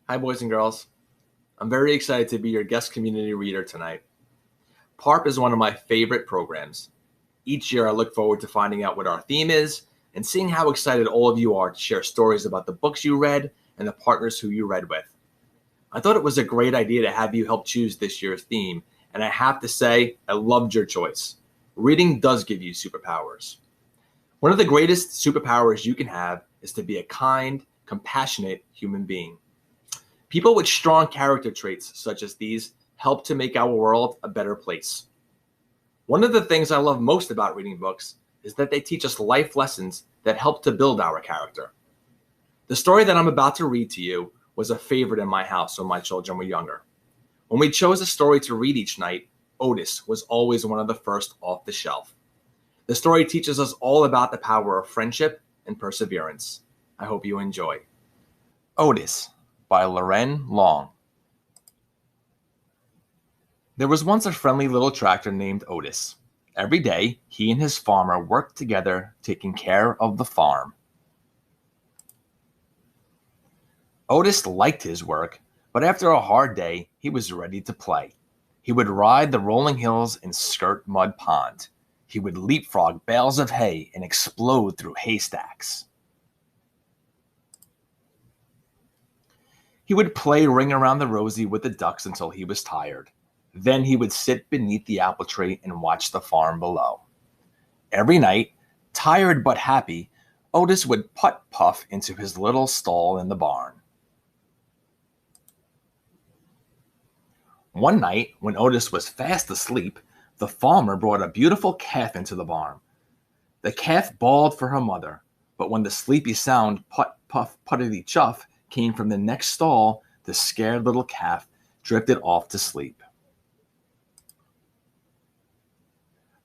Hi, boys and girls. I'm very excited to be your guest community reader tonight. PARP is one of my favorite programs. Each year, I look forward to finding out what our theme is and seeing how excited all of you are to share stories about the books you read and the partners who you read with. I thought it was a great idea to have you help choose this year's theme, and I have to say, I loved your choice. Reading does give you superpowers. One of the greatest superpowers you can have is to be a kind, compassionate human being. People with strong character traits such as these help to make our world a better place. One of the things I love most about reading books is that they teach us life lessons that help to build our character. The story that I'm about to read to you was a favorite in my house when my children were younger. When we chose a story to read each night, Otis was always one of the first off the shelf. The story teaches us all about the power of friendship and perseverance. I hope you enjoy. Otis by Loren Long. There was once a friendly little tractor named Otis. Every day, he and his farmer worked together, taking care of the farm. Otis liked his work, but after a hard day, he was ready to play. He would ride the rolling hills and skirt Mud Pond. He would leapfrog bales of hay and explode through haystacks. He would play Ring Around the Rosie with the ducks until he was tired. Then he would sit beneath the apple tree and watch the farm below. Every night, tired but happy, Otis would putt-puff into his little stall in the barn. One night, when Otis was fast asleep, the farmer brought a beautiful calf into the barn. The calf bawled for her mother, but when the sleepy sound putt-puff puttity-chuff came from the next stall, the scared little calf drifted off to sleep.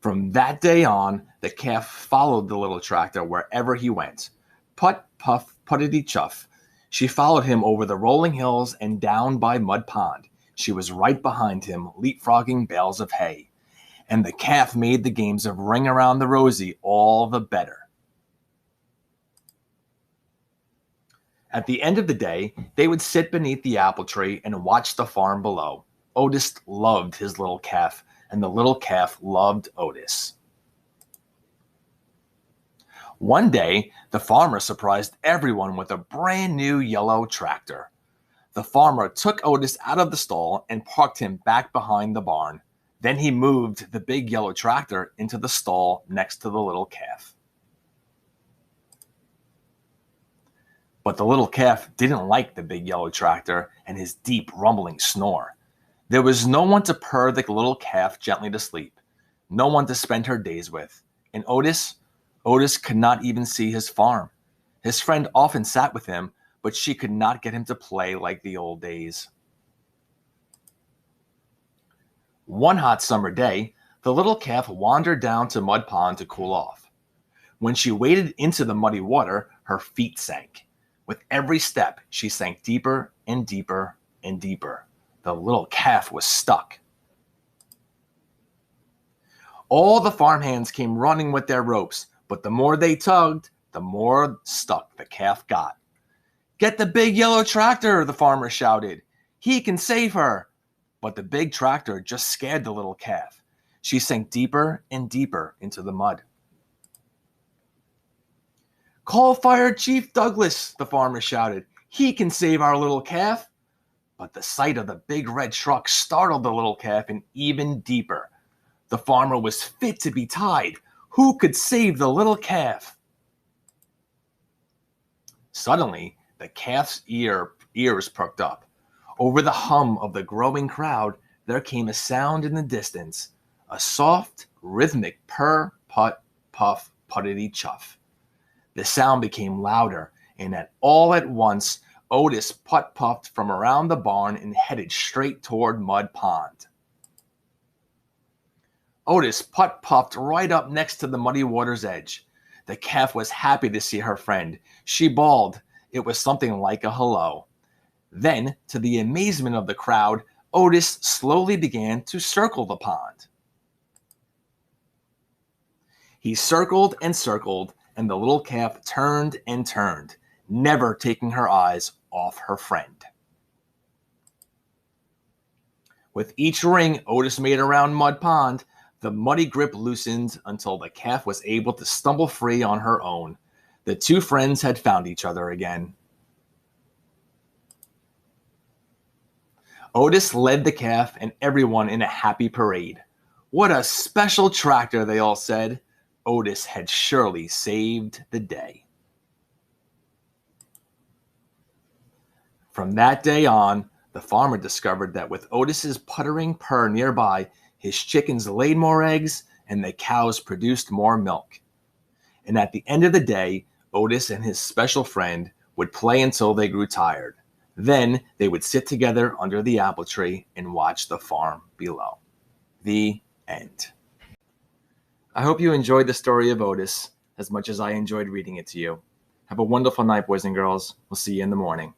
From that day on, the calf followed the little tractor wherever he went. Putt-puff puttity-chuff. She followed him over the rolling hills and down by Mud Pond. She was right behind him, leapfrogging bales of hay. And the calf made the games of Ring Around the Rosie all the better. At the end of the day, they would sit beneath the apple tree and watch the farm below. Otis loved his little calf, and the little calf loved Otis. One day, the farmer surprised everyone with a brand new yellow tractor. The farmer took Otis out of the stall and parked him back behind the barn. Then he moved the big yellow tractor into the stall next to the little calf. But the little calf didn't like the big yellow tractor and his deep rumbling snore. There was no one to purr the little calf gently to sleep, no one to spend her days with. And Otis could not even see his farm. His friend often sat with him, but she could not get him to play like the old days. One hot summer day, the little calf wandered down to Mud Pond to cool off. When she waded into the muddy water, her feet sank. With every step, she sank deeper and deeper and deeper. The little calf was stuck. All the farmhands came running with their ropes, but the more they tugged, the more stuck the calf got. "Get the big yellow tractor," the farmer shouted. "He can save her." But the big tractor just scared the little calf. She sank deeper and deeper into the mud. "Call Fire Chief Douglas," the farmer shouted. "He can save our little calf." But the sight of the big red truck startled the little calf even deeper. The farmer was fit to be tied. Who could save the little calf? Suddenly, the calf's ears perked up. Over the hum of the growing crowd, there came a sound in the distance, a soft, rhythmic purr, putt, puff, puttity-chuff. The sound became louder, and all at once, Otis putt-puffed from around the barn and headed straight toward Mud Pond. Otis putt-puffed right up next to the muddy water's edge. The calf was happy to see her friend. She bawled. It was something like a hello. Then, to the amazement of the crowd, Otis slowly began to circle the pond. He circled and circled, and the little calf turned and turned, never taking her eyes off her friend. With each ring Otis made around Mud Pond, the muddy grip loosened until the calf was able to stumble free on her own. The two friends had found each other again. Otis led the calf and everyone in a happy parade. What a special tractor, they all said. Otis had surely saved the day. From that day on, the farmer discovered that with Otis's puttering purr nearby, his chickens laid more eggs and the cows produced more milk. And at the end of the day, Otis and his special friend would play until they grew tired. Then they would sit together under the apple tree and watch the farm below. The end. I hope you enjoyed the story of Otis as much as I enjoyed reading it to you. Have a wonderful night, boys and girls. We'll see you in the morning.